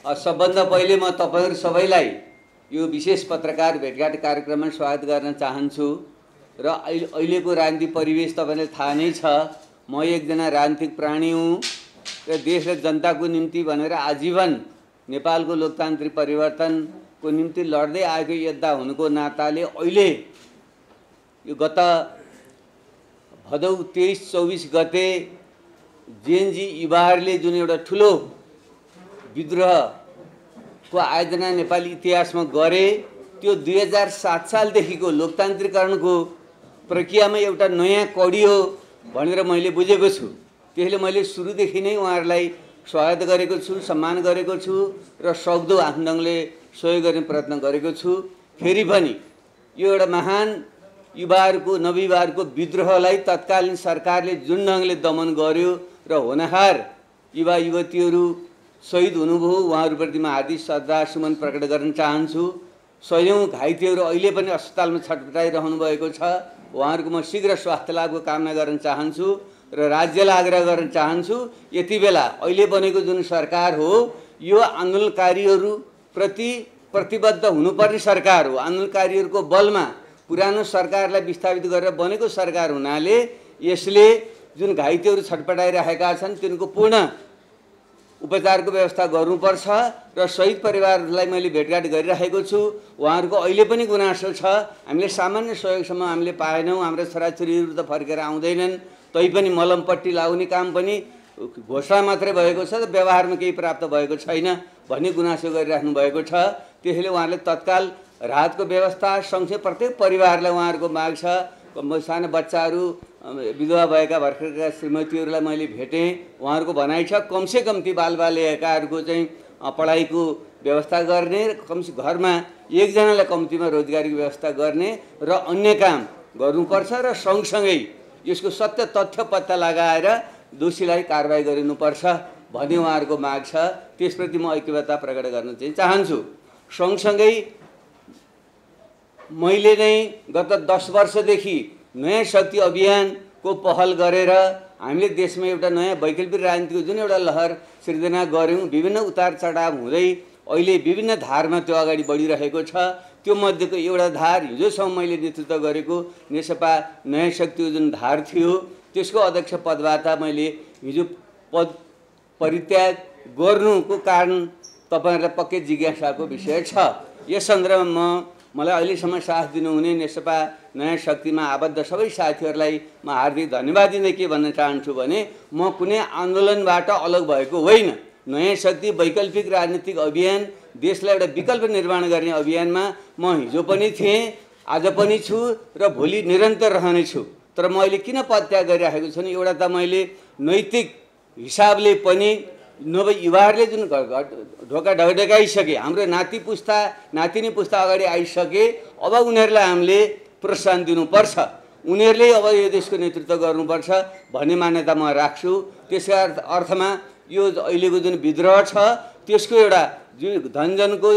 सबभन्दा पहिले म तपाईहरु सबैलाई यो विशेष पत्रकार भेटघाट कार्यक्रममा स्वागत गर्न चाहन्छु र अहिलेको राजनीतिक परिवेश तपाईलाई थाहा नै छ। म एकजना राजनीतिक प्राणी हुँ र देश र जनताको निम्ति भनेर आजीवन नेपालको लोकतान्त्रिक परिवर्तनको निम्ति लड्दै आएको योद्धा हुनुको नाताले अहिले यो गत भदौ 23-24 गते जेएनजी युवाहरूले जुन एउटा ठुलो विद्रोहको आयोजना नेपाली इतिहासमा गरे त्यो 2007 सालदेखिको लोकतान्त्रिकरणको प्रक्रियामा एउटा नयाँ कडी हो भनेर मैले बुझेको छु। त्यसले मैले सुरुदेखि नै उहाँहरूलाई स्वागत गरेको छु, सम्मान गरेको छु र सक्दो आफ्नो ढङ्गले सहयोग गर्ने प्रयत्न गरेको छु। फेरि पनि यो एउटा महान युवाहरूको नवयुवाहरूको विद्रोहलाई तत्कालीन सरकारले जुन ढङ्गले दमन गर्यो र होनहार युवा युवतीहरू शहीद हुनुभयो, उहाँहरूप्रति म हार्दिक श्रद्धासुमन प्रकट गर्न चाहन्छु। सयौं घाइतेहरू अहिले पनि अस्पतालमा छटपटाइरहनु भएको छ। उहाँहरूको म शीघ्र स्वास्थ्य लाभको कामना गर्न चाहन्छु र राज्यलाई आग्रह गर्न चाहन्छु, यति बेला अहिले बनेको जुन सरकार हो यो आन्दोलनकारीहरू प्रति प्रतिबद्ध हुनुपर्ने सरकार हो। आन्दोलनकारीहरूको बलमा पुरानो सरकारलाई विस्थापित गरेर बनेको सरकार हुनाले यसले जुन घाइतेहरू छटपटाइरहेका छन् तिनको पूर्ण उपचारको व्यवस्था गर्नुपर्छ र शहीद परिवारहरूलाई मैले भेटघाट गरिरहेको छु। उहाँहरूको अहिले पनि गुनासो छ, हामीले सामान्य सहयोगसम्म हामीले पाएनौँ, हाम्रो छोराछोरीहरू त फर्केर आउँदैनन्, तैपनि मलमपट्टी लगाउने काम पनि घोषणा मात्रै भएको छ र व्यवहारमा केही प्राप्त भएको छैन भन्ने गुनासो गरिराख्नु भएको छ। त्यसैले उहाँहरूले तत्काल राहतको व्यवस्था सँगसँगै प्रत्येक परिवारलाई उहाँहरूको माग छ। साना बच्चाहरू, विधवा भएका भर्खरका श्रीमतीहरूलाई मैले भेटेँ, उहाँहरूको भनाइ छ कमसेकम ती बालबालिकाहरूको चाहिँ पढाइको व्यवस्था गर्ने, कमसे घरमा एकजनालाई कम्तीमा रोजगारीको व्यवस्था गर्ने र अन्य काम गर्नुपर्छ र सँगसँगै यसको सत्य तथ्य पत्ता लगाएर दोषीलाई कारबाही गरिनुपर्छ भन्ने उहाँहरूको माग छ। त्यसप्रति म ऐक्यबद्धता प्रकट गर्न चाहिँ चाहन्छु। सँगसँगै मैले नै गत 10 वर्षदेखि नयाँ शक्ति अभियानको पहल गरेर हामीले देशमा एउटा नयाँ वैकल्पिक राजनीतिको जुन एउटा लहर सिर्जना गऱ्यौँ, विभिन्न उतार चढाव हुँदै अहिले विभिन्न धारमा त्यो अगाडि बढिरहेको छ। त्यो मध्येको एउटा धार हिजोसम्म मैले नेतृत्व गरेको नेकपा नयाँ शक्तिको जुन धार थियो त्यसको अध्यक्ष पदबाट मैले हिजो पद परित्याग गर्नुको कारण तपाईहरुलाई पक्कै जिज्ञासाको विषय छ। यस सन्दर्भमा मलाई अहिलेसम्म साथ दिनुहुने नेकपा नयाँ शक्तिमा आबद्ध सबै साथीहरूलाई म हार्दिक धन्यवाद दिँदै के भन्न चाहन्छु भने म कुनै आन्दोलनबाट अलग भएको होइन। नयाँ शक्ति वैकल्पिक राजनीतिक अभियान, देशलाई एउटा विकल्प निर्माण गर्ने अभियानमा म हिजो पनि थिएँ, आज पनि छु र भोलि निरन्तर रहनेछु। तर म अहिले किन पदत्याग गरिरहेको छु भने एउटा त मैले नैतिक हिसाबले पनि नभए युवाहरूले जुन ढोका ढकढकाइसके, हाम्रो नाति पुस्ता नातिनी पुस्ता अगाडि आइसके, अब उनीहरूलाई हामीले प्रोत्साहन दिनुपर्छ, उनीहरूले अब यो देशको नेतृत्व गर्नुपर्छ भन्ने मान्यता म राख्छु। त्यसका अर्थमा यो अहिलेको जुन विद्रोह छ त्यसको एउटा जुन धनजनको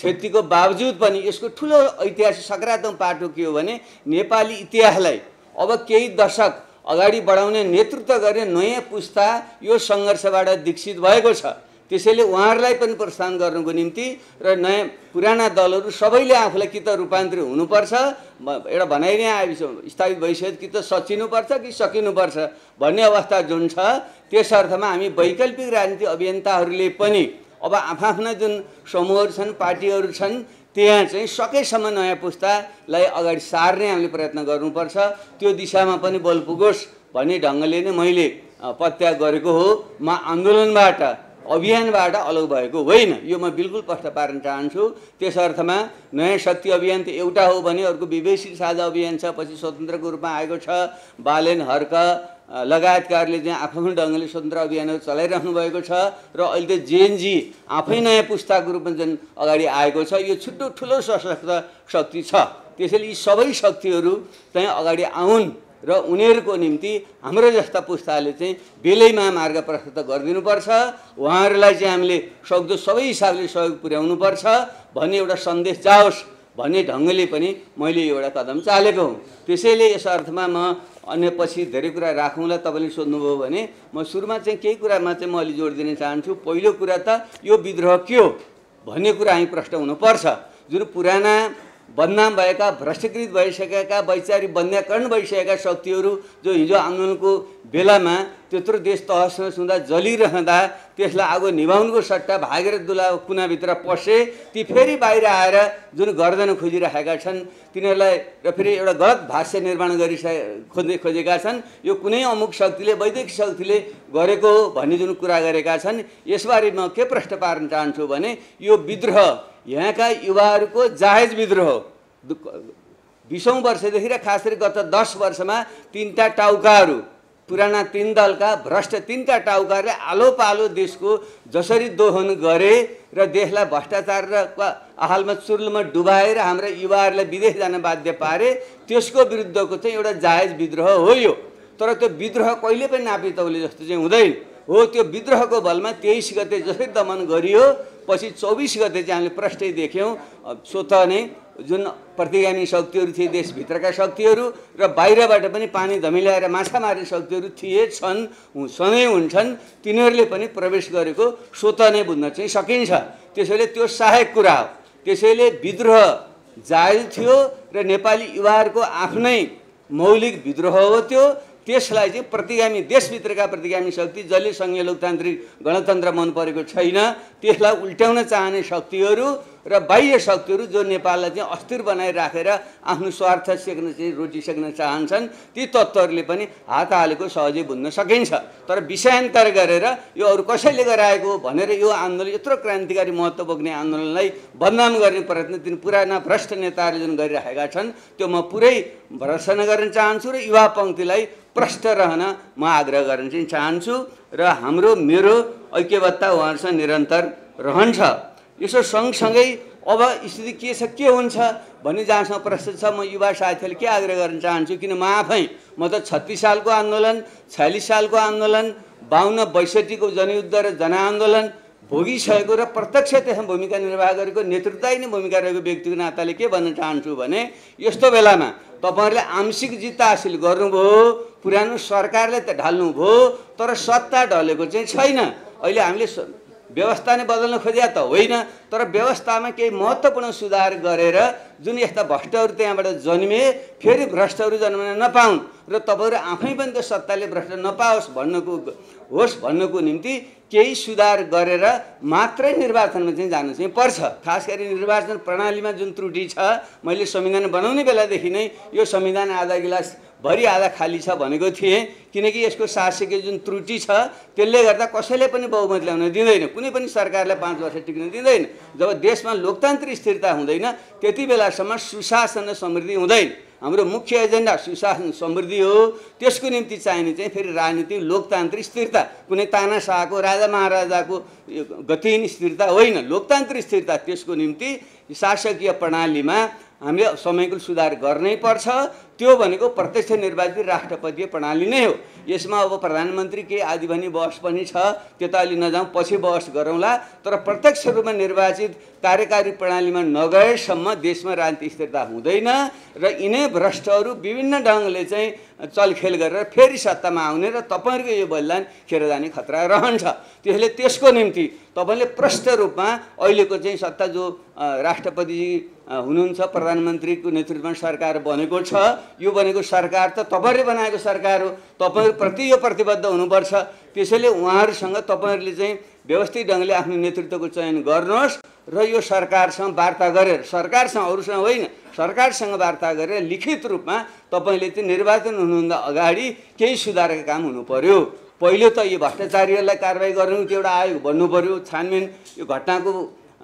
क्षतिको बावजुद पनि यसको ठुलो ऐतिहासिक सकारात्मक पाटो के हो भने नेपाली इतिहासलाई अब केही दशक अगाडि बढाउने नेतृत्व गर्ने नयाँ पुस्ता यो सङ्घर्षबाट दीक्षित भएको छ। त्यसैले उहाँहरूलाई पनि प्रोत्साहन गर्नुको निम्ति र नयाँ पुराना दलहरू सबैले आफूलाई कि त रूपान्तरित हुनुपर्छ, एउटा भनाइ नै आएपछि स्थापित भइसक्यो कि त सचिनुपर्छ कि सकिनुपर्छ भन्ने अवस्था जुन छ, त्यस अर्थमा हामी वैकल्पिक राजनीतिक अभियन्ताहरूले पनि अब आफ्ना जुन समूहहरू छन्, पार्टीहरू छन्, त्यहाँ चाहिँ सकेसम्म नयाँ पुस्तालाई अगाडि सार्ने हामीले प्रयत्न गर्नुपर्छ। त्यो दिशामा पनि बल पुगोस् भन्ने ढङ्गले नै मैले पदत्याग गरेको हो। म आन्दोलनबाट अभियानबाट अलग भएको होइन, यो म बिल्कुल स्पष्ट पार्न चाहन्छु। त्यस अर्थमा नयाँ शक्ति अभियान त एउटा हो भने अर्को विवेशी साझा अभियान छ, पछि स्वतन्त्रको रूपमा आएको छ। बालेन, हर्क लगायतकाहरूले चाहिँ आफ्नो ढङ्गले स्वतन्त्र अभियानहरू चलाइराख्नु भएको छ र अहिले त जेएनजी आफै नयाँ पुस्ताको रूपमा जुन अगाडि आएको छ, यो छुट्टो ठुलो सशक्त शक्ति छ। त्यसैले यी सबै शक्तिहरू चाहिँ अगाडि आउन् र उनीहरूको निम्ति हाम्रो जस्ता पुस्ताले चाहिँ बेलैमा मार्ग प्रशस्त गरिदिनुपर्छ, उहाँहरूलाई चाहिँ हामीले सक्दो सबै हिसाबले सहयोग पुर्याउनुपर्छ भन्ने एउटा सन्देश जाओस् भन्ने ढङ्गले पनि मैले एउटा कदम चालेको हुँ। त्यसैले यस अर्थमा म अन्य पछि धेरै कुरा राखौँला। तपाईँले सोध्नुभयो भने म सुरुमा चाहिँ केही कुरामा चाहिँ म अलि जोड दिन चाहन्छु। पहिलो कुरा त यो विद्रोह के हो भन्ने कुरा हामी प्रश्न हुनुपर्छ। जुन पुराना बदनाम भएका भ्रष्टकृत भइसकेका वैचारिक बन्ध्याकरण भइसकेका शक्तिहरू जो हिजो आन्दोलनको बेलामा त्यत्रो देश तहस हुँदा जलिरहँदा त्यसलाई आगो निभाउनुको सट्टा भागेर दुला कुनाभित्र पसे ती फेरि बाहिर आएर जुन गर्दन खोजिरहेका छन् तिनीहरूलाई र फेरि एउटा गलत भाष्य निर्माण खोजेका छन्। यो कुनै अमुक शक्तिले वैदेशिक शक्तिले गरेको हो भन्ने जुन कुरा गरेका छन् यसबारे म के प्रश्न पार्न चाहन्छु भने यो विद्रोह यहाँका युवाहरूको जायज विद्रोह 20औं वर्षदेखि र खास गरी गत 10 वर्षमा तीनटा टाउकाहरू पुराना तीन दलका भ्रष्ट तीनटा टाउकाहरूले आलो पालो देशको जसरी दोहन गरे र देशलाई भ्रष्टाचार र आहालमा चुर्लमा डुबाएर हाम्रा युवाहरूलाई विदेश जान बाध्य पारे त्यसको विरुद्धको चाहिँ एउटा जायज विद्रोह हो यो। तर त्यो विद्रोह कहिले पनि नापितौले जस्तो चाहिँ हुँदैन हो। त्यो विद्रोहको बलमा 23 गते जसरी दमन गरियो पछि 24 गते चाहिँ हामीले प्रष्टै देख्यौँ। स्वतः नै जुन प्रतिगामी शक्तिहरू थिए देशभित्रका शक्तिहरू र बाहिरबाट पनि पानी धमिल्याएर माछा मार्ने शक्तिहरू थिए छन् सधैँ हुन्छन् तिनीहरूले पनि प्रवेश गरेको स्वतः नै बुझ्न चाहिँ सकिन्छ। त्यसैले त्यो सहायक कुरा हो। त्यसैले विद्रोह जायज थियो र नेपाली युवाहरूको आफ्नै मौलिक विद्रोह हो त्यो। त्यसलाई चाहिँ प्रतिगामी देशभित्रका प्रतिगामी शक्ति जसले सङ्घीय लोकतान्त्रिक गणतन्त्र मन परेको छैन त्यसलाई उल्ट्याउन चाहने शक्तिहरू र बाह्य शक्तिहरू जो नेपाललाई चाहिँ अस्थिर बनाइराखेर आफ्नो स्वार्थ सेक्न चाहिँ रोटी सेक्न चाहन्छन् ती तत्त्वहरूले पनि हात हालेको सहजै बुझ्न सकिन्छ। तर विषयान्तर गरेर यो अरू कसैले गराएको भनेर यो आन्दोलन यत्रो क्रान्तिकारी महत्त्व बोक्ने आन्दोलनलाई बदनाम गर्ने प्रयत्न तिन पुराना भ्रष्ट नेताहरू जुन गरिरहेका छन् त्यो म पुरै भर्त्सना गर्न चाहन्छु र युवा पङ्क्तिलाई प्रष्ट रहन म आग्रह गर्न चाहिँ चाहन्छु र हाम्रो मेरो ऐक्यबद्धता उहाँहरूसँग निरन्तर रहन्छ। यसो सँगसँगै अब स्थिति के छ के हुन्छ भन्ने जहाँसम्म प्रश्न छ म युवा साथीहरूले के आग्रह गर्न चाहन्छु किन म आफै म त 36 सालको आन्दोलन 46 सालको आन्दोलन 52-62 को जनयुद्ध र जनआन्दोलन भोगिसकेको र प्रत्यक्ष त्यसमा भूमिका निर्वाह गरेको नेतृत्वदायी नै भूमिका रहेको व्यक्तिको नाताले के भन्न चाहन्छु भने यस्तो बेलामा तपाईहरुले आंशिक जित हासिल गर्नुभयो पुरानो सरकारले त ढाल्नुभयो तर सत्ता ढलेको चाहिँ छैन। अहिले हामीले व्यवस्था नै बदल्न खोजिया त होइन तर व्यवस्थामा केही महत्त्वपूर्ण सुधार गरेर जुन यस्ता भ्रष्टहरू त्यहाँबाट जन्मे फेरि भ्रष्टहरू जन्मन नपाउन् र तपाईहरु आफै पनि त्यो सत्ताले भ्रष्ट नपाओस् भन्नको निम्ति केही सुधार गरेर मात्रै निर्वाचनमा चाहिँ जानु चाहिँ पर्छ। खास गरी निर्वाचन प्रणालीमा जुन त्रुटि छ मैले संविधान बनाउने बेलादेखि नै यो संविधान आधा गिलास भरि आधा खाली छ भनेको थिएँ किनकि यसको शासकीय जुन त्रुटि छ त्यसले गर्दा कसैले पनि बहुमत ल्याउन दिँदैन कुनै पनि सरकारले 5 वर्ष टिक्न दिँदैन। जब देशमा लोकतान्त्रिक स्थिरता हुँदैन त्यति बेलासम्म सुशासन र समृद्धि हुँदैन। हाम्रो मुख्य एजेन्डा सुशासन समृद्धि हो। त्यसको निम्ति चाहिने चाहिँ फेरि राजनीतिक लोकतान्त्रिक स्थिरता कुनै तानाशाहको राजा महाराजाको गतिहीन स्थिरता होइन लोकतान्त्रिक स्थिरता। त्यसको निम्ति शासकीय प्रणालीमा हामीले समयको सुधार गर्नै पर्छ। त्यो भनेको प्रत्यक्ष निर्वाचित राष्ट्रपतीय प्रणाली नै हो। यसमा अब प्रधानमन्त्री के आदि भनी बहस पनि छ त्यो त अलि नजाउँ पछि बहस गरौँला तर प्रत्यक्ष रूपमा निर्वाचित कार्यकारी प्रणालीमा नगएसम्म देशमा राजनीतिक स्थिरता हुँदैन र यिनै भ्रष्टहरू विभिन्न ढङ्गले चाहिँ चलखेल गरेर फेरि सत्तामा आउने र तपाईहरुको यो बलिदान खेर जाने खतरा रहन्छ। त्यसले त्यसको निम्ति तपाईले प्रष्ट रूपमा अहिलेको चाहिँ सत्ता जो राष्ट्रपतिजी हुनुहुन्छ प्रधानमन्त्रीको नेतृत्वमा सरकार बनेको छ यो बनेको सरकार त तपाईहरुले बनाएको सरकार हो तपाईहरु प्रति यो प्रतिबद्ध हुनुपर्छ। त्यसैले उहाँहरुसँग तपाईहरुले चाहिँ व्यवस्थित ढङ्गले आफ्नो नेतृत्वको चयन गर्नुहोस् र यो सरकारसँग वार्ता गरेर सरकारसँग अरूसँग होइन सरकारसँग वार्ता गरेर लिखित रूपमा तपाईले चाहिँ निर्वाचन हुनुभन्दा अगाडि केही सुधारका काम हुनु पर्यो। पहिलो त यो भ्रष्टाचारीहरूलाई कारबाही गर्नु त्यो एउटा आयोग बन्नु पर्यो। छानबिन यो घटनाको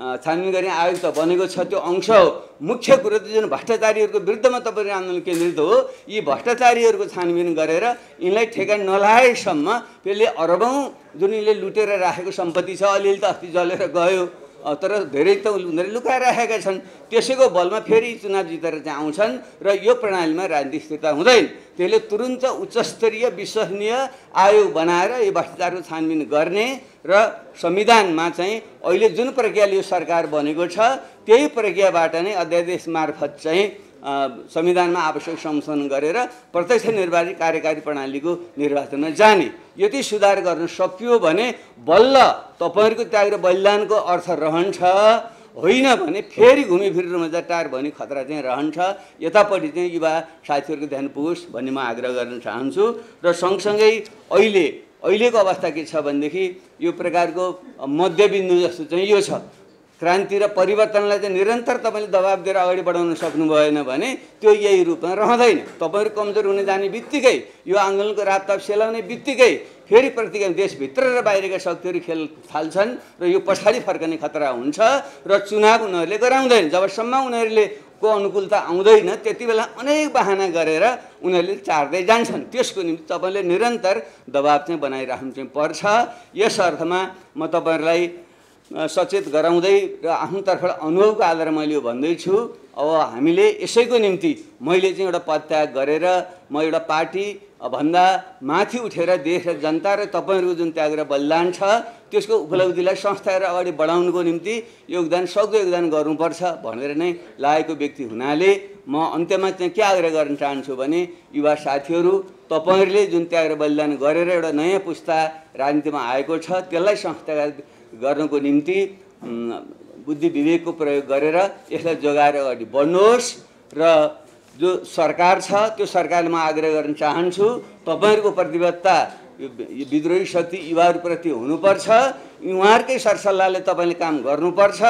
छानबिन गर्ने आयोग त बनेको छ त्यो अंश हो। मुख्य कुरो त जुन भ्रष्टाचारीहरूको विरुद्धमा तपाईहरुको आन्दोलन केन्द्रित हो यी भ्रष्टाचारीहरूको छानबिन गरेर यिनलाई ठेगान नलाएसम्म त्यसले अरबौं जुन यिनले लुटेर राखेको सम्पत्ति छ अलिअलि त अस्ति जलेर गयो तर धेरै त उनीहरूले लुकाइराखेका छन्। त्यसैको बलमा फेरि चुनाव जितेर चाहिँ आउँछन् र यो प्रणालीमा राजनीतिक स्थिरता हुँदैन। त्यसले तुरुन्त उच्चस्तरीय विश्वसनीय आयोग बनाएर यो भ्रष्टाचारको छानबिन गर्ने र संविधानमा चाहिँ अहिले जुन प्रक्रियाले यो सरकार बनेको छ त्यही प्रक्रियाबाट नै अध्यादेश मार्फत चाहिँ संविधानमा आवश्यक संशोधन गरेर प्रत्यक्ष निर्वाचित कार्यकारी प्रणालीको निर्वाचनमा जाने यति सुधार गर्न सकियो भने बल्ल तपाईहरुको त्याग र बलिदानको अर्थ रहन्छ। होइन भने फेरि घुमिफिरेर मजाटार भन्ने खतरा चाहिँ रहन्छ। यतापट्टि चाहिँ युवा साथीहरूको ध्यान पुगोस् भन्ने म आग्रह गर्न चाहन्छु। र सँगसँगै अहिलेको अवस्था के छ भनेदेखि यो प्रकारको मध्यबिन्दु जस्तो चाहिँ यो छ। क्रान्ति र परिवर्तनलाई चाहिँ निरन्तर तपाईले दबाब दिएर अगाडि बढाउन सक्नु भएन भने त्यो यही रूपमा रहँदैन। तपाईहरु कमजोर हुने जाने बित्तिकै यो आन्दोलनको रापताप सेलाउने बित्तिकै फेरि प्रतिक्रिया देशभित्र र बाहिरका शक्तिहरू खेल थाल्छन् र यो पछाडि फर्कने खतरा हुन्छ र चुनाव उनीहरूले गराउँदैन। जबसम्म उनीहरूले को अनुकूलता आउँदैन त्यति बेला अनेक बहाना गरेर उनीहरूले चार्दै जान्छन्। त्यसको निम्ति तपाईले निरन्तर दबाब चाहिँ बनाइराख्नु चाहिँ पर्छ। यस अर्थमा म तपाईहरुलाई सचेत गराउँदै र आफ्नो तर्फबाट अनुभवको आधारमा मैले यो भन्दैछु। अब हामीले यसैको निम्ति मैले चाहिँ एउटा पदत्याग गरेर म एउटा पार्टी भन्दा माथि उठेर देश र जनता र तपाईहरुको जुन त्याग र बलिदान छ त्यसको उपलब्धिलाई संस्थाएर अगाडि बढाउनुको निम्ति सक्दो योगदान गर्नुपर्छ भनेर नै लागेको व्यक्ति हुनाले म अन्त्यमा चाहिँ के आग्रह गर्न चाहन्छु भने युवा साथीहरू तपाईहरुले जुन त्याग र बलिदान गरेर एउटा नयाँ पुस्ता राजनीतिमा आएको छ त्यसलाई संस्थागत गर्नको निम्ति बुद्धि विवेकको प्रयोग गरेर यसलाई जोगाएर अगाडि बढ्नुहोस्। र जो सरकार छ त्यो सरकारले म आग्रह गर्न चाहन्छु तपाईहरुको प्रतिबद्धता यो विद्रोही शक्ति युवाहरूप्रति हुनुपर्छ। उहाँहरूकै सरसल्लाहले तपाईले काम गर्नुपर्छ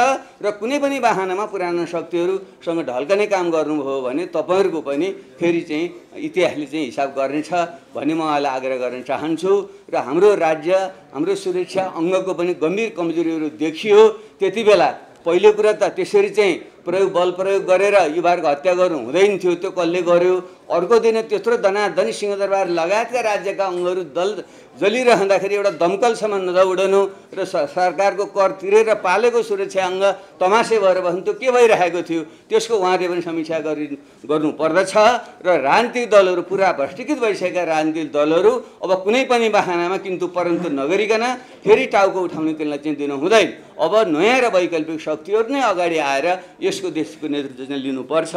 र कुनै पनि बहानामा पुरानो शक्तिहरूसँग ढल्कने काम गर्नुभयो भने तपाईहरुको पनि फेरि चाहिँ इतिहासले चाहिँ हिसाब गर्नेछ भन्ने म उहाँलाई आग्रह गर्न चाहन्छु। र हाम्रो राज्य हाम्रो सुरक्षा अङ्गको पनि गम्भीर कमजोरीहरू देखियो त्यति बेला पहिलो कुरा त त्यसरी चाहिँ बल प्रयोग गरेर युवाहरूको हत्या गर्नु हुँदैन थियो। त्यो कसले गर्यो? अर्को दिन त्यत्रो दनादनी सिंहदरबार लगायतका राज्यका अङ्गहरू जलिरहँदाखेरि एउटा दमकलसम्म नदौडनु र सरकारको कर तिरेर पालेको सुरक्षा अङ्ग तमासे भएर बस्नु त्यो के भइरहेको थियो त्यसको उहाँले पनि समीक्षा गर्नु पर्दछ। र राजनीतिक दलहरू पुरा भ्रष्टीकृत भइसकेका राजनीतिक दलहरू अब कुनै पनि बहानामा किन्तु परन्तु नगरिकन फेरि टाउको उठाउने त्यसलाई चाहिँ दिनु हुँदैन। अब नयाँ र वैकल्पिक शक्तिहरू नै अगाडि आएर यसको देशको नेतृत्व चाहिँ लिनुपर्छ।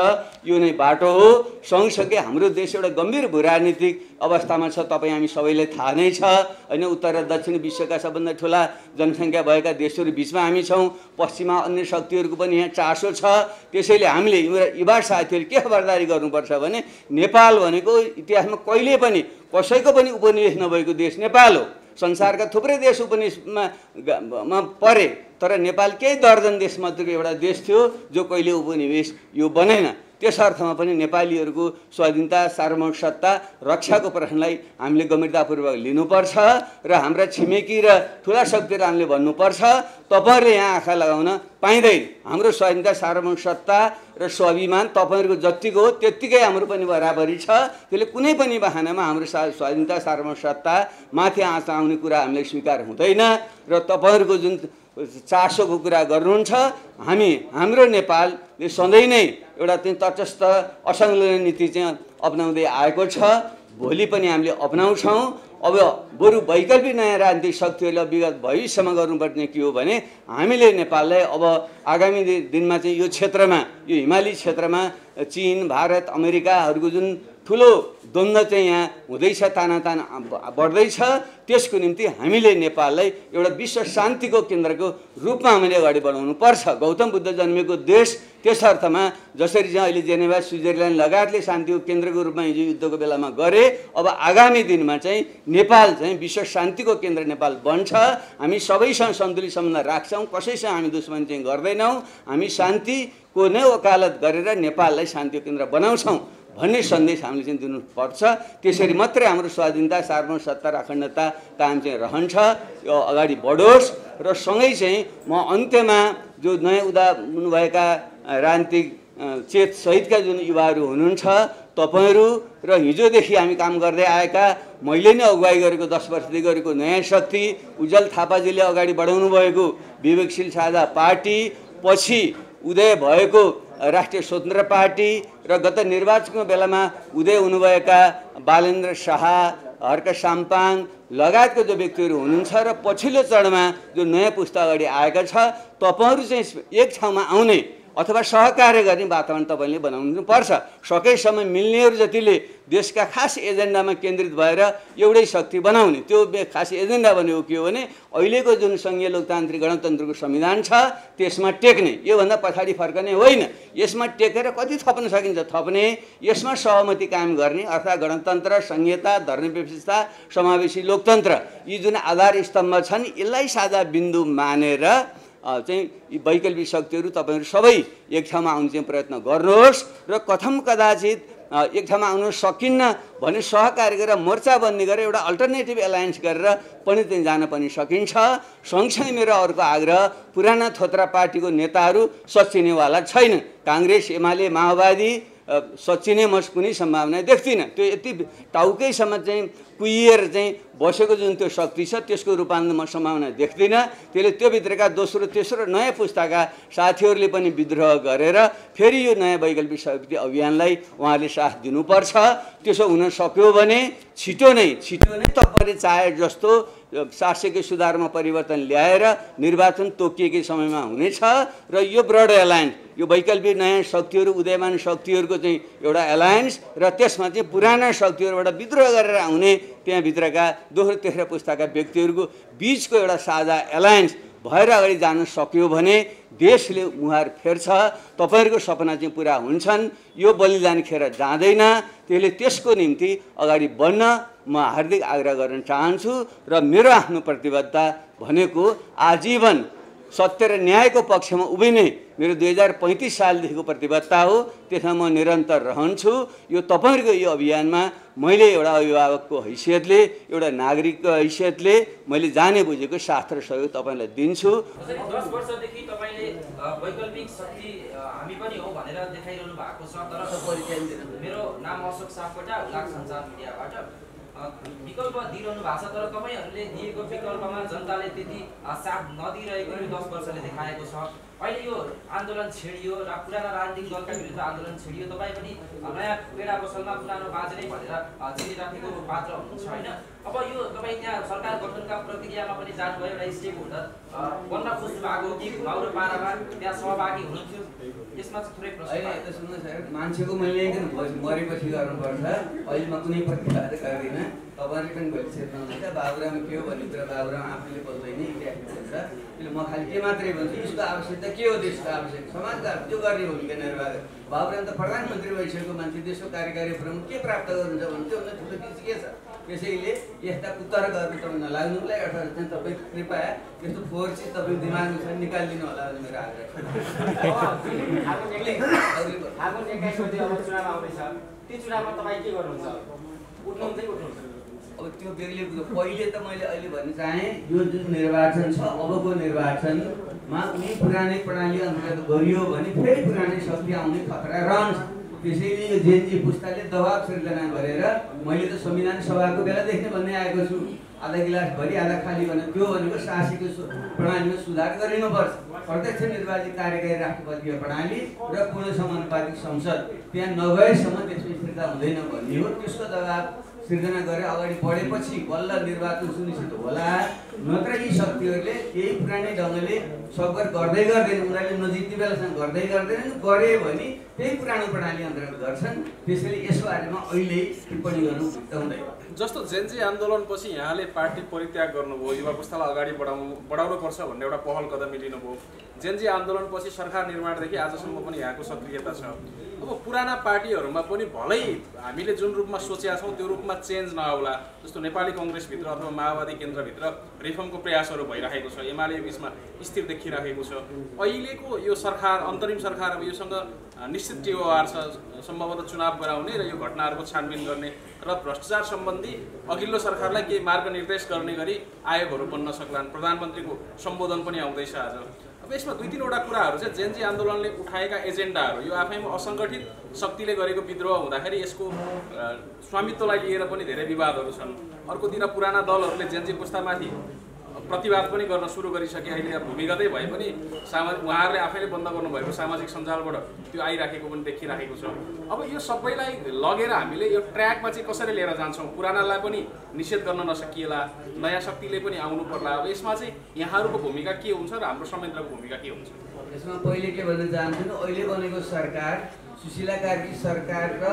यो नै बाटो हो। सँगसँगै हाम्रो देश एउटा गम्भीर भूराजनीतिक अवस्थामा छ। तपाईँ हामी सबैलाई थाहा नै छ होइन। उत्तर र दक्षिण विश्वका सबभन्दा ठुला जनसङ्ख्या भएका देशहरू बिचमा हामी छौँ। पश्चिममा अन्य शक्तिहरूको पनि यहाँ चासो छ। त्यसैले हामीले युवा साथीहरूले के खबरदारी गर्नुपर्छ भने नेपाल भनेको इतिहासमा कहिले पनि कसैको पनि उपनिवेश नभएको देश नेपाल हो। संसारका थुप्रै देश उपनिवेशमा परे तर नेपाल केही दर्जन देशमध्येको एउटा देश थियो जो कहिले उपनिवेश यो बनेन। त्यस अर्थमा पनि नेपालीहरूको स्वाधीनता सार्वभौमिक सत्ता रक्षाको प्रश्नलाई हामीले गम्भीरतापूर्वक लिनुपर्छ र हाम्रा छिमेकी र ठुला शक्तिहरू हामीले भन्नुपर्छ तपाईहरुले यहाँ आँखा लगाउन पाइँदैन। हाम्रो स्वाधीनता सार्वभौमिक सत्ता र स्वाभिमान तपाईहरुको जतिको हो त्यतिकै हाम्रो पनि बराबरी छ। त्यसले कुनै पनि बहानामा हाम्रो स्वाधीनता सार्वभौमिक सत्ता माथि आँच आउने कुरा हामीले स्वीकार हुँदैन। र तपाईहरुको जुन चासोको कुरा गर्नुहुन्छ हाम्रो नेपालले सधैँ नै एउटा चाहिँ तटस्थ असंलग्न नीति चाहिँ अपनाउँदै आएको छ। भोलि पनि हामीले अपनाउँछौँ। अब बरु वैकल्पिक नयाँ राजनीतिक शक्तिहरूले विगत भविष्यमा गर्नुपर्ने के हो भने हामीले नेपाललाई अब आगामी दिनमा चाहिँ यो क्षेत्रमा यो हिमाली क्षेत्रमा चीन भारत अमेरिकाहरूको जुन ठुलो द्वन्द्व चाहिँ यहाँ हुँदैछ तानातान बढ्दैछ त्यसको निम्ति हामीले नेपाललाई एउटा विश्व शान्तिको केन्द्रको रूपमा हामीले अगाडि बढाउनु पर्छ। गौतम बुद्ध जन्मेको देश त्यस अर्थमा जसरी चाहिँ अहिले जेनेभा स्विजरल्यान्ड लगायतले शान्तिको केन्द्रको रूपमा हिजो युद्धको बेलामा गरे अब आगामी दिनमा चाहिँ नेपाल चाहिँ विश्व शान्तिको केन्द्र नेपाल बन्छ। हामी सबैसँग सन्तुलित सम्बन्ध राख्छौँ। कसैसँग हामी दुश्मनी चाहिँ गर्दैनौँ। हामी शान्तिको नै वकालत गरेर नेपाललाई शान्तिको केन्द्र बनाउँछौँ भन्ने सन्देश हामीले चाहिँ दिनुपर्छ। त्यसरी मात्रै हाम्रो स्वाधीनता सार्वभौमिक सत्ता र अखण्डता कायम चाहिँ रहन्छ। यो अगाडि बढोस्। र सँगै चाहिँ म अन्त्यमा जो नयाँ हुनुभएका राजनीतिक चेत सहितका जुन युवाहरू हुनुहुन्छ तपाईहरू र हिजोदेखि हामी काम गर्दै आएका मैले नै अगुवाई गरेको 10 वर्षदेखि गरेको नयाँ शक्ति उज्जवल थापाजीले अगाडि बढाउनु भएको विवेकशील साझा पार्टी पछि उदय भएको राष्ट्रिय स्वतन्त्र पार्टी र गत निर्वाचनको बेलामा उदय हुनुभएका बालेन्द्र शाह हर्क साम्पाङ लगायतका जो व्यक्तिहरू हुनुहुन्छ र पछिल्लो चरणमा जो नयाँ पुस्ता अगाडि आएका छ तपाईहरू चाहिँ एक ठाउँमा आउने अथवा सहकार्य गर्ने वातावरण तपाईँले बनाउनु पर्छ। सकेसम्म मिल्नेहरू जतिले देशका खास एजेन्डामा केन्द्रित भएर एउटै शक्ति बनाउने त्यो खास एजेन्डा भनेको के हो भने अहिलेको जुन सङ्घीय लोकतान्त्रिक गणतन्त्रको संविधान छ त्यसमा टेक्ने, योभन्दा पछाडि फर्कने होइन। यसमा टेकेर कति थप्न सकिन्छ थप्ने, यसमा सहमति कायम गर्ने अर्थात् गणतन्त्र, संहिता, धर्मनिरपेक्षता, समावेशी लोकतन्त्र यी जुन आधार स्तम्भ छन् यसलाई साझा बिन्दु मानेर चाहिँ यी वैकल्पिक शक्तिहरू तपाईँहरू सबै एक ठाउँमा आउने चाहिँ प्रयत्न गर्नुहोस् र कथम कदाचित एक ठाउँमा आउनु सकिन्न भने सहकार्य गरेर मोर्चाबन्दी गरेर एउटा अल्टरनेटिभ एलायन्स गरेर पनि चाहिँ जान पनि सकिन्छ। सँगसँगै मेरो अर्को आग्रह पुराना थोत्रा पार्टीको नेताहरू सच्चिनेवाला छैन। काङ्ग्रेस, एमाले, माओवादी सच्चिने म कुनै सम्भावना देख्दिनँ। त्यो यति टाउकैसम्म चाहिँ कुहिएर चाहिँ बसेको जुन त्यो शक्ति छ त्यसको रूपान्तरण म सम्भावना देख्दिनँ। त्यसले त्योभित्रका दोस्रो तेस्रो नयाँ पुस्ताका साथीहरूले पनि विद्रोह गरेर फेरि यो नयाँ वैकल्पिक शक्ति अभियानलाई उहाँले साथ दिनुपर्छ। त्यसो हुन सक्यो भने छिटो नै तपाईँले चाहे जस्तो शासकीय सुधारमा परिवर्तन ल्याएर निर्वाचन तोकिएकै समयमा हुनेछ र यो ब्रड एलायन्स यो वैकल्पिक नयाँ शक्तिहरू उदयमान शक्तिहरूको चाहिँ एउटा एलायन्स र त्यसमा चाहिँ पुराना शक्तिहरूबाट विद्रोह गरेर आउने त्यहाँभित्रका दोस्रो तेस्रो पुस्ताका व्यक्तिहरूको बिचको एउटा साझा एलायन्स भएर अगाडि जान सक्यो भने देशले मुहार फेर्छ, तपाईँहरूको सपना चाहिँ पुरा हुन्छन्। यो बलिदान खेर जाँदैन। त्यसले त्यसको निम्ति अगाडि बढ्न म हार्दिक आग्रह गर्न चाहन्छु र मेरो आफ्नो प्रतिबद्धता भनेको आजीवन सत्य र न्यायको पक्षमा उभिने मेरो 2035 सालदेखिको प्रतिबद्धता हो। त्यसमा म निरन्तर रहन्छु। यो तपाईँहरूको यो अभियानमा मैले एउटा अभिभावकको हैसियतले एउटा नागरिकको हैसियतले मैले जाने बुझेको साथ र सहयोग तपाईँलाई दिन्छु। 10 वर्षदेखि तपाईँले वैकल्पिक शक्ति हामी पनि हो भनेर देखाइरहनु भएको छ। तर मेरो नाम अशोक सापकोटा, उलाक सञ्चार मिडियाबाट विकल्प दिइरहनु भएको छ। तर तपाईँहरूले दिएको विकल्पमा जनताले त्यति साथ नदिइरहेको 10 वर्षले देखाएको छ। अहिले यो आन्दोलन छेडियो र पुराना राजनीतिक दलका विरुद्ध आन्दोलन छेडियो। तपाईँ पनि नयाँ पेडा पसलमा पुरानो बाजे नै भनेर चिनिराखेको पात्र हुनुहुन्छ होइन। अब यो तपाईँ त्यहाँ सरकार गठनका प्रक्रियामा पनि जानुभयो, एउटा स्टेक होल्डर बन्न खोज्नु भएको कि घुमाउरो पारामा त्यहाँ सहभागी हुनुहुन्थ्यो, यसमा चाहिँ थोरै प्रश्न। सुन्नुहोस्, मान्छेको मैले मरेपछि गर्नुपर्छ, अहिले म कुनै प्रतिवाद गर्दिनँ। तपाईँले पनि भोलि क्षेत्रमा हुनुहुन्छ बाबुरामा के हो भन्ने कुरा बाबुरामा आफूले बोल्दैन, इतिहासले बोल्छ। त्यसले म खालि के मात्रै भन्छु, यसको आवश्यकता के हो, देशको आवश्यक समाजका त्यो गर्ने भूमिका निर्वाह गर्छ। बाबुराम त प्रधानमन्त्री भइसकेको मान्छे, देशको कार्यकारी प्रमुख के प्राप्त गर्नुहुन्छ भने त्योभन्दा ठुलो चिज के छ। त्यसैले यस्ता कुतर गर्नु तपाईँ नलाग्नुलाई अर्थात् चाहिँ तपाईँ कृपया यस्तो फोहोर चिज तपाईँ दिमागमा छ निकालिदिनु होला भने मेरो आग्रह छ। फागुन 21 गते अब चुनाव आउँदैछ, त्यो चुनावमा तपाईँ के गर्नुहुन्छ? उठ्नुहुन्छ कि उठ्नुहुन्छ? अब त्यो बेग्लै कुरो पहिले त मैले अहिले भन्न चाहेँ यो जुन निर्वाचन छ अबको निर्वाचनमा कुनै पुरानै प्रणाली अन्तर्गत गरियो भने फेरि पुरानै शक्ति आउने खतरा रहन्छ। त्यसैले यो जेनजी पुस्ताले दबाब सिर्जना गरेर मैले त संविधान सभाको बेलादेखि भन्दै आएको छु, आधा गिलास भरि आधा खाली भने त्यो भनेको शासकीय प्रणालीमा सुधार गरिनुपर्छ। प्रत्यक्ष निर्वाचित कार्यकारी राष्ट्रपतीय प्रणाली र पूर्ण समानुपातिक संसद त्यहाँ नगएसम्म त्यसमा स्थिरता हुँदैन भन्ने हो। त्यसको दबाब सिर्जना गरेर अगाडि बढेपछि बल्ल निर्वाचन सुनिश्चित होला। नत्र यी शक्तिहरूले यही पुरानै ढङ्गले सकभर गर्दै गर्दैन, उनीहरूले नजिक्ने बेलासम्म गर्दै गर्दैनन्, गरे भने त्यही पुरानो प्रणाली अन्तर्गत गर्छन्। त्यसैले यसो बारेमा अहिले टिप्पणी गर्नु उचित हुँदैन। जस्तो जेनजी आन्दोलनपछि यहाँले पार्टी परित्याग गर्नुभयो, युवा पुस्तालाई अगाडि बढाउनुपर्छ भन्ने एउटा पहल कदम लिनुभयो। जेनजी आन्दोलनपछि सरकार निर्माणदेखि आजसम्म पनि यहाँको सक्रियता छ। अब पुराना पार्टीहरूमा पनि भलै हामीले जुन रूपमा सोचेका छौँ त्यो रूपमा चेन्ज नआउला, जस्तो नेपाली कङ्ग्रेसभित्र अथवा माओवादी केन्द्रभित्र रिफर्मको प्रयासहरू भइरहेको छ, एमाले बिचमा स्थिर देखिरहेको छ। अहिलेको यो सरकार अन्तरिम सरकार अब योसँग निश्चित टेवार छ, सम्भवतः चुनाव गराउने र यो घटनाहरूको छानबिन गर्ने र भ्रष्टाचार सम्बन्धी अघिल्लो सरकारलाई केही मार्गनिर्देश गर्ने गरी आयोगहरू बन्न सक्लान्। प्रधानमन्त्रीको सम्बोधन पनि आउँदैछ आज। अब यसमा 2-3 वटा कुराहरू चाहिँ जेनजी आन्दोलनले उठाएका एजेन्डाहरू यो आफैमा असङ्गठित शक्तिले गरेको विद्रोह हुँदाखेरि यसको स्वामित्वलाई लिएर पनि धेरै विवादहरू छन्। अर्कोतिर पुराना दलहरूले जेनजी पुस्तामाथि प्रतिवाद पनि गर्न सुरु गरिसके अहिले भूमिगतै भए पनि उहाँहरूले आफैले बन्द गर्नुभएको सामाजिक सञ्जालबाट त्यो आइराखेको पनि देखिराखेको छ। अब यो सबैलाई लगेर हामीले यो ट्र्याकमा चाहिँ कसरी लिएर जान्छौँ? पुरानालाई पनि निषेध गर्न नसकिएला, नयाँ शक्तिले पनि आउनु पर्ला। अब यसमा चाहिँ यहाँहरूको भूमिका के हुन्छ र हाम्रो संयन्त्रको भूमिका के हुन्छ? यसमा पहिले के भन्न चाहन्छु भने अहिले बनेको सरकार सुशीला कार्की सरकार र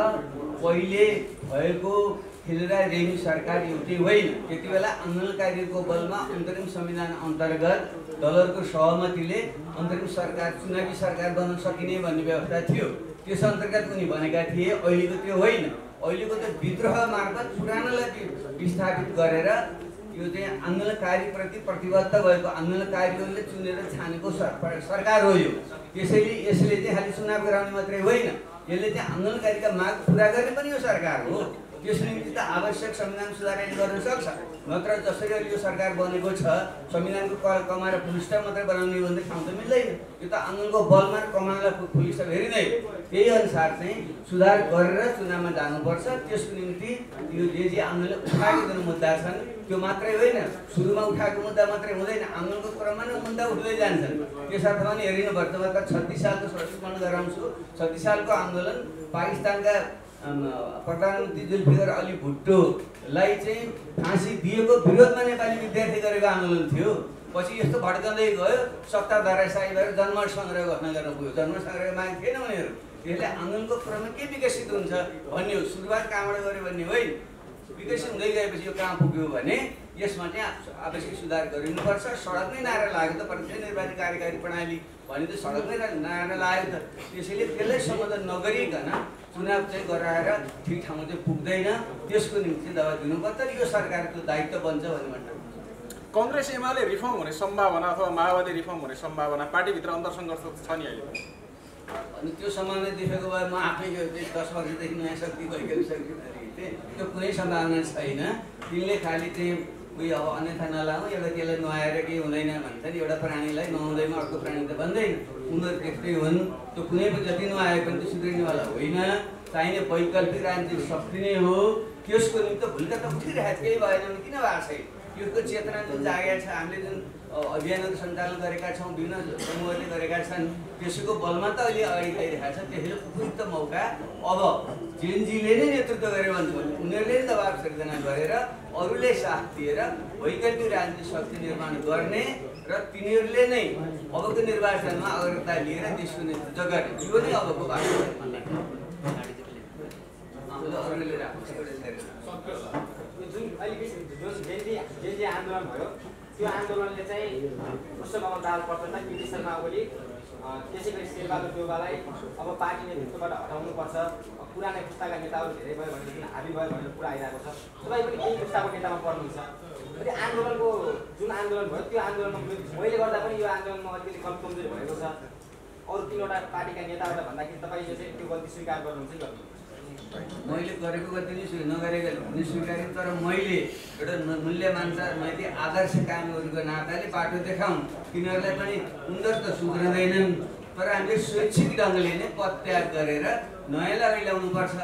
पहिले भएको खिलराज रेग्मी सरकार एउटै होइन। त्यति बेला आन्दोलनकारीको बलमा अन्तरिम संविधान अन्तर्गत दलहरूको सहमतिले अन्तरिम सरकार चुनावी सरकार बन्न सकिने भन्ने व्यवस्था थियो। त्यस अन्तर्गत उनी बनेका थिए। अहिलेको त्यो होइन। अहिलेको त विद्रोह मार्फत पुरानोलाई विस्थापित गरेर यो चाहिँ आन्दोलनकारीप्रति प्रतिबद्ध भएको आन्दोलनकारीहरूले चुनेर छानेको सरकार हो यो। त्यसैले यसले चाहिँ खालि चुनाव गराउने मात्रै होइन, यसले चाहिँ आन्दोलनकारीका माग पुरा गर्ने पनि यो सरकार हो। त्यस निम्ति त आवश्यक संविधान सुधार गर्न सक्छ। नत्र जसरी अहिले यो सरकार बनेको छ संविधानको कमाएर फुलस्टप मात्रै बनाउने भन्ने ठाउँ त मिल्दैन। यो त आन्दोलनको बलमा र कमानलाई फुलस्टप हेरिँदै त्यही अनुसार चाहिँ सुधार गरेर चुनावमा जानुपर्छ। त्यसको निम्ति यो जे आन्दोलनले उठाएको जुन मुद्दा छन् त्यो मात्रै होइन, सुरुमा उठाएको मुद्दा मात्रै हुँदैन, आन्दोलनको क्रममा नै मुद्दा उठ्दै जान्छन्। त्यसर्थ पनि हेरिनुपर्छ। म त 36 सालको स्मरण गराउँछु। 36 सालको आन्दोलन पाकिस्तानका प्रधानमन्त्री जुल्फिकार अली भुट्टोलाई चाहिँ फाँसी दिएको विरोधमा नेपाली विद्यार्थी गरेको आन्दोलन थियो। पछि यस्तो भड्कँदै गयो, सत्ता धराशायी भएर जनमत सङ्ग्रह गर्न पुग्यो। जनमत सङ्ग्रह माग थिएन उनीहरू। त्यसले आन्दोलनको क्रममा के विकसित हुन्छ भन्ने हो। सुरुवात कहाँबाट गऱ्यो भन्ने होइन, विकसित हुँदै गएपछि यो कहाँ पुग्यो भने यसमा चाहिँ आवश्यक सुधार गरिनुपर्छ। सडकमै नारा लाग्यो त प्रत्यक्ष निर्वाचित कार्यकारी प्रणाली भने त सडकमै नारा लाग्यो त। त्यसैले त्यसलाई सम्बोधन नगरिकन चुनाव चाहिँ गराएर ठिक ठाउँमा चाहिँ पुग्दैन। त्यसको निम्ति दबाई दिनुपर्छ र यो सरकारको दायित्व बन्छ भन्ने भन्नु। कङ्ग्रेस एमाले रिफर्म हुने सम्भावना अथवा माओवादी रिफर्म हुने सम्भावना पार्टीभित्र अन्तरसङ्घर्ष छ नि अहिले? अनि त्यो सम्भावना देखेको भए म आफै यो 10 वर्षदेखि नयाँ शक्ति वैकल्पिक शक्ति थिएँ। त्यो कुनै सम्भावना छैन। तिनले खालि चाहिँ उयो अब अन्यथा नलाउँ, एउटा त्यसलाई नुहाएर केही हुँदैन भन्छ नि। एउटा प्राणीलाई नुहाउँदैमा अर्को प्राणी त बन्दैन। उनीहरू त्यस्तै हुन्। त्यो कुनै पनि जति नुहाए पनि त्यो सुध्रिनेवाला होइन। चाहिने वैकल्पिक राजनीतिक शक्ति नै हो। त्यसको निम्ति भुल्का त उठिरहेको केही भएन भने किन भएको छैन? त्यसको चेतना जुन जागेको छ, हामीले जुन अभियानहरू सञ्चालन गरेका छौँ, विभिन्न समूहहरूले गरेका छन्, त्यसको बलमा त अहिले अगाडि गइरहेको छ। त्यसैले उपयुक्त मौका अब जेनजीले नै नेतृत्व गरेर भन्छु भने उनीहरूले नै दबाब सिर्जना गरेर अरूले साथ दिएर वैकल्पिक राजनीतिक शक्ति निर्माण गर्ने र तिनीहरूले नै अबको निर्वाचनमा अग्रता लिएर देशको नेतृत्व गर्ने, यो नै अबको बाटो हो। जुन अहिले जेनजी आन्दोलन भयो, त्यो आन्दोलनले चाहिँ पुष्पकमल दाहाल प्रचण्ड, केपी शर्मा ओली, त्यसै गरी शेरबहादुर देउवालाई अब पार्टी नेतृत्वबाट हटाउनुपर्छ, पुरानै पुस्ताका नेताहरू धेरै भयो भनेदेखि हाबी भयो भनेर कुरा आइरहेको छ। तपाईँ पनि केही पुस्ताको नेतामा पर्नुहुन्छ। त्यो आन्दोलनको जुन आन्दोलन भयो त्यो आन्दोलनमा मैले गर्दा पनि यो आन्दोलनमा अलिकति कमजोरी भएको छ। अरू 3वटा पार्टीका नेताबाट भन्दाखेरि तपाईँले चाहिँ त्यो गल्ती स्वीकार गर्नुहुन्छ कि गर्नुहुन्छ? मैले गरेको गल्ती नगरेको स्वीकार्यो, तर मैले एउटा मूल्य मान्छ मैले आदर्श कामहरूको नाताले बाटो देखाउँ। तिनीहरूलाई पनि उनीहरू त सुध्रिँदैनन्, तर हामीले स्वैच्छिक ढङ्गले नै पत्याग गरेर नयाँलाई अगाडि ल्याउनुपर्छ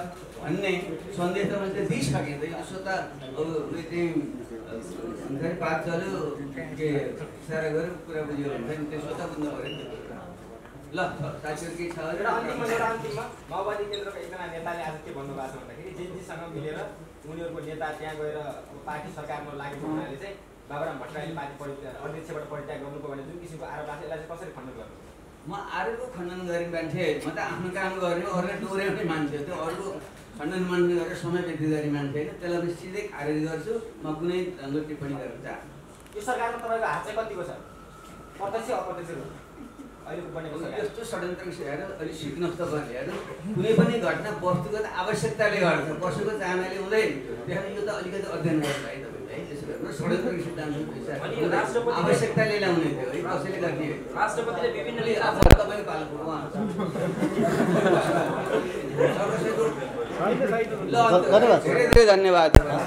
भन्ने सन्देश त मैले दिइसकेँ। यसो त उयो चाहिँ पात चल्यो के इसारा गऱ्यो कुरा बुझ्यो भने पनि त्यसो त बुझ्नु पऱ्यो नि। ल साथीहरू केही छ? अन्तिममा माओवादी केन्द्रका एकजना नेताले आज के भन्नुभएको छ भन्दाखेरि जेनजीसँग मिलेर उनीहरूको नेता त्यहाँ गएर पार्टी सरकारमा लागेको हुनाले चाहिँ बाबुराम भट्टराईले पार्टी अध्यक्षबाट परित्याग गर्नुको भने जुन किसिमको आरोप लाग्छ, यसलाई चाहिँ कसरी खण्डन गर्नु? म अरूको खण्डन गर्ने मान्छे, म त आफ्नो काम गर्ने अरूलाई डोर्याउने मान्छे। त्यो अरूको खण्डन मान्ने गरेर समय व्यतीत गर्ने मान्छे होइन। त्यसलाई म सिधै खारेज गर्छु। म कुनै ढङ्गको टिप्पणी गर्न चाहन्छु। यो सरकारमा तपाईँको हात चाहिँ कतिको छ? प्रत्यक्ष अप्रत्यक्ष हो अहिलेको बनेको सरकार? यस्तो षड्यन्त्र हेर, अहिले सिक्नुहोस् त गर्ने हेर्नु, कुनै पनि घटना वस्तुगत आवश्यकताले गर्छ, पशुको चाहनाले हुँदैन। त्यहाँ यो त अलिकति अध्ययन गर्नु है तपाईँले है। त्यसो भए षड्यन्त्र सिद्धान्त आवश्यकताले ल्याउने थियो है, कसैले गर्ने। राष्ट्रपतिले विभिन्न तपाईँको पालो ल धेरै धेरै धन्यवाद।